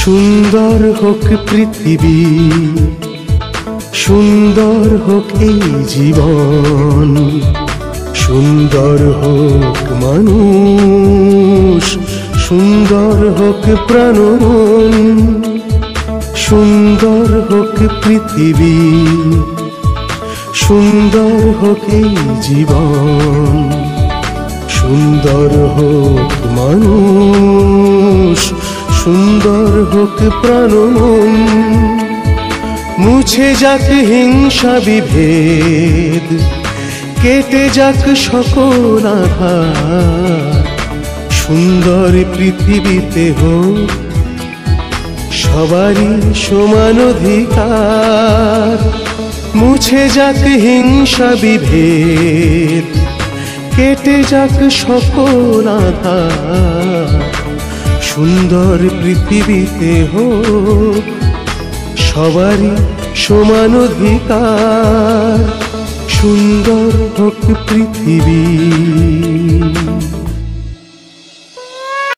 সুন্দর হোক পৃথিবী, সুন্দর হোক এই জীবন, সুন্দর হোক মানুষ, সুন্দর হোক প্রাণমন। সুন্দর হোক পৃথিবী, সুন্দর হোক এই জীবন, সুন্দর হোক মানুষ, সুন্দর হোক প্রাণমন। মুছে যাক হিংসা বিভেদ, কেটে যাক সকল আঘাত। সুন্দর পৃথিবীতে হোক সবারই সমান অধিকার। মুছে যাক হিংসা বিভেদ, কেটে যাক সকল আঘাত। সুন্দর পৃথিবীতে হোক সবারই সমান অধিকার। সুন্দর হোক পৃথিবী।